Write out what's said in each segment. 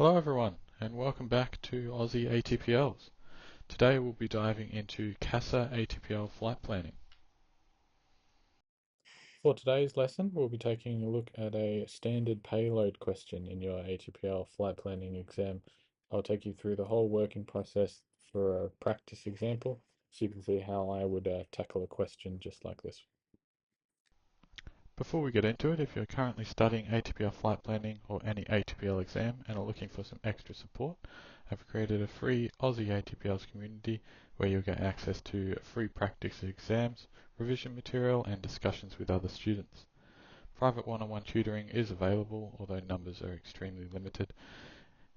Hello everyone, and welcome back to Aussie ATPLs. Today we'll be diving into CASA ATPL flight planning. For today's lesson, we'll be taking a look at a standard payload question in your ATPL flight planning exam. I'll take you through the whole working process for a practice example, so you can see how I would tackle a question just like this. Before we get into it, if you're currently studying ATPL flight planning or any ATPL exam and are looking for some extra support, I've created a free Aussie ATPLs community where you'll get access to free practice exams, revision material and discussions with other students. Private one-on-one tutoring is available, although numbers are extremely limited.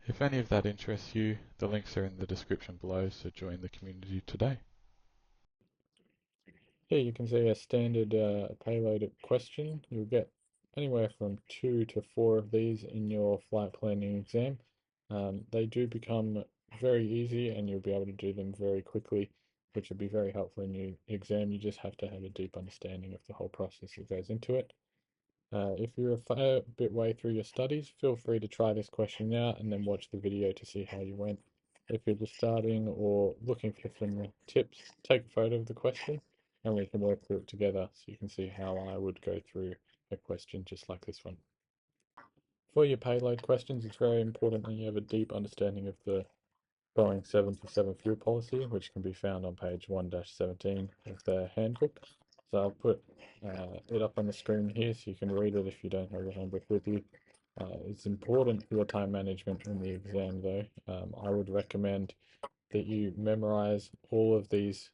If any of that interests you, the links are in the description below, so join the community today. Here you can see a standard payload question. You'll get anywhere from 2 to 4 of these in your flight planning exam. They do become very easy and you'll be able to do them very quickly, which will be very helpful in your exam. You just have to have a deep understanding of the whole process that goes into it. If you're a bit way through your studies, feel free to try this question out and then watch the video to see how you went. If you're just starting or looking for some tips, take a photo of the question and we can work through it together so you can see how I would go through a question just like this one. For your payload questions, it's very important that you have a deep understanding of the Boeing 747 fuel policy, which can be found on page 1-17 of the handbook. So I'll put it up on the screen here so you can read it if you don't have the handbook with you. It's important for your time management in the exam though. I would recommend that you memorize all of these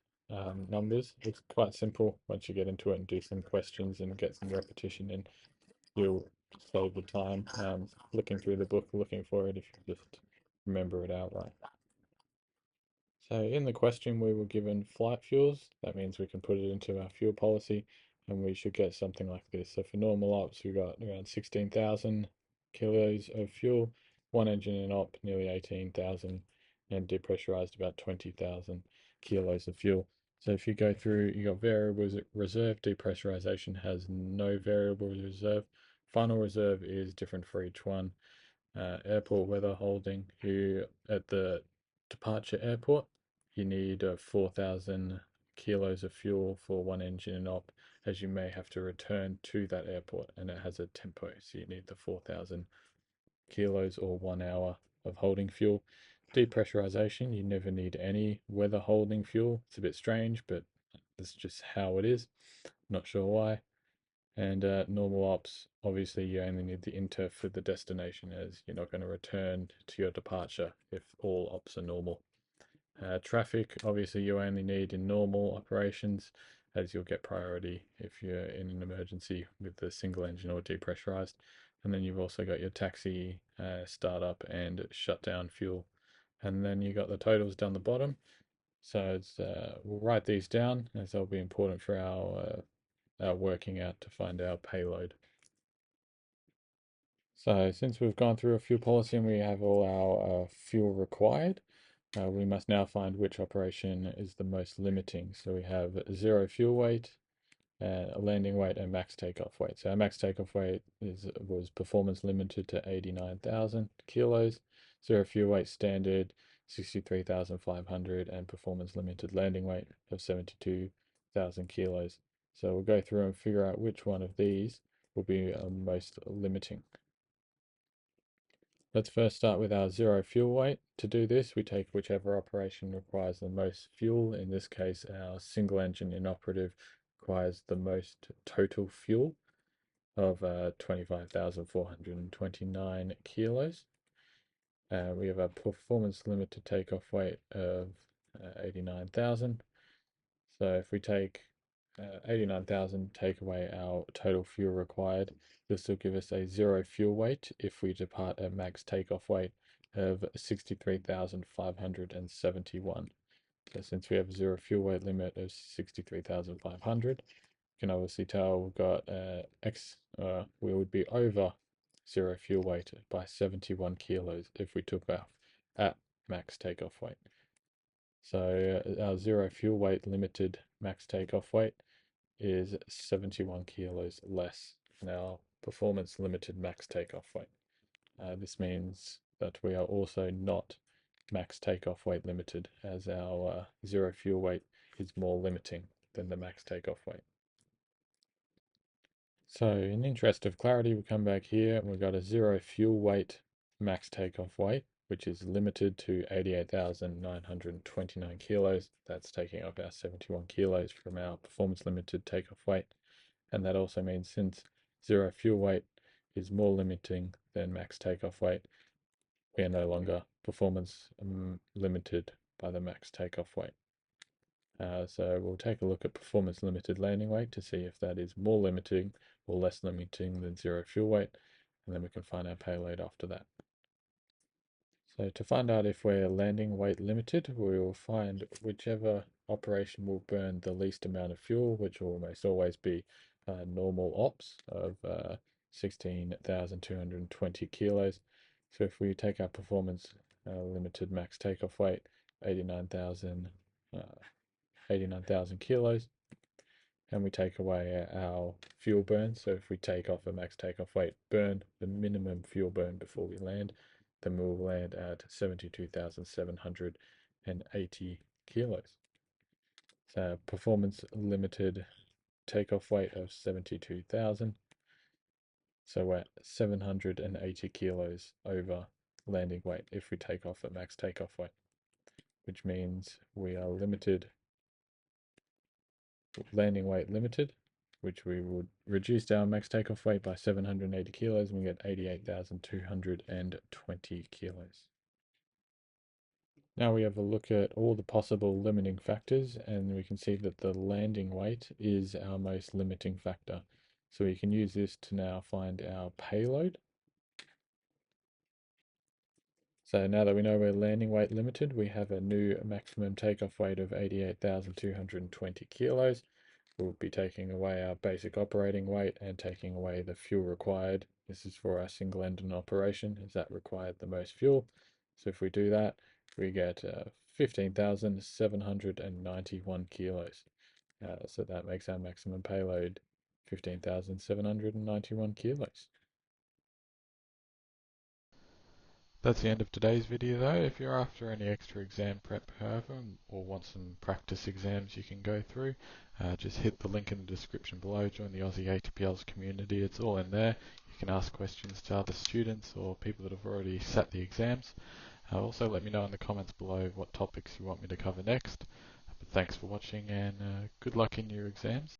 numbers. It's quite simple once you get into it and do some questions and get some repetition in. You'll save the time looking through the book, looking for it if you just remember it outright. So in the question, we were given flight fuels. That means we can put it into our fuel policy and we should get something like this. So for normal ops, we got around 16,000 kilos of fuel, one engine in op, nearly 18,000, and depressurized about 20,000 kilos of fuel. So if you go through, you got variable reserve, depressurization has no variable reserve. Final reserve is different for each one. Airport weather holding, you at the departure airport, you need 4,000 kilos of fuel for one engine and op, as you may have to return to that airport and it has a tempo, so you need the 4,000 kilos or 1 hour of holding fuel. Depressurization, you never need any weather holding fuel. It's a bit strange, but that's just how it is. Not sure why. And normal ops, obviously you only need the inter for the destination, as you're not going to return to your departure if all ops are normal. Traffic, obviously you only need in normal operations, as you'll get priority if you're in an emergency with the single engine or depressurized. And then you've also got your taxi, startup and shutdown fuel. And then you got the totals down the bottom. So we'll write these down as they'll be important for our working out to find our payload. So since we've gone through a fuel policy and we have all our fuel required, we must now find which operation is the most limiting. So we have zero fuel weight, a landing weight, and max takeoff weight. So our max takeoff weight was performance limited to 89,000 kilos, zero fuel weight standard 63,500, and performance limited landing weight of 72,000 kilos. So we'll go through and figure out which one of these will be most limiting. Let's first start with our zero fuel weight. To do this, we take whichever operation requires the most fuel. In this case, our single engine inoperative requires the most total fuel of 25,429 kilos. We have a performance limited takeoff weight of 89,000. So if we take 89,000, take away our total fuel required, this will give us a zero fuel weight if we depart at max takeoff weight of 63,571. So since we have a zero fuel weight limit of 63,500, you can obviously tell we've got we would be over zero fuel weight by 71 kilos if we took off at max takeoff weight. So our zero fuel weight limited max takeoff weight is 71 kilos less than our performance limited max takeoff weight. This means that we are also not max takeoff weight limited, as our zero fuel weight is more limiting than the max takeoff weight. So in interest of clarity, we come back here and we've got a zero fuel weight max takeoff weight, which is limited to 88,929 kilos. That's taking off our 71 kilos from our performance limited takeoff weight. And that also means since zero fuel weight is more limiting than max takeoff weight, we are no longer performance limited by the max takeoff weight. So we'll take a look at performance limited landing weight to see if that is more limiting or less limiting than zero fuel weight, and then we can find our payload after that. So to find out if we're landing weight limited, we will find whichever operation will burn the least amount of fuel, which will almost always be normal ops of 16,220 kilos. So if we take our performance limited max takeoff weight, 89,000 kilos, and we take away our fuel burn. So if we take off a max takeoff weight, burn the minimum fuel burn before we land, then we'll land at 72,780 kilos. So performance limited takeoff weight of 72,000. So we're 780 kilos over landing weight if we take off at max takeoff weight, which means we are limited, landing weight limited, which we would reduce our max takeoff weight by 780 kilos, and we get 88,220 kilos. Now we have a look at all the possible limiting factors, and we can see that the landing weight is our most limiting factor. So we can use this to now find our payload. So now that we know we're landing weight limited, we have a new maximum takeoff weight of 88,220 kilos. We'll be taking away our basic operating weight and taking away the fuel required. This is for our single engine operation, as that required the most fuel. So if we do that, we get 15,791 kilos. So that makes our maximum payload 15,791 kilos. That's the end of today's video though. If you're after any extra exam prep, however, or want some practice exams you can go through, just hit the link in the description below, join the Aussie ATPLs community, it's all in there. You can ask questions to other students or people that have already sat the exams. Also let me know in the comments below what topics you want me to cover next. But thanks for watching and good luck in your exams.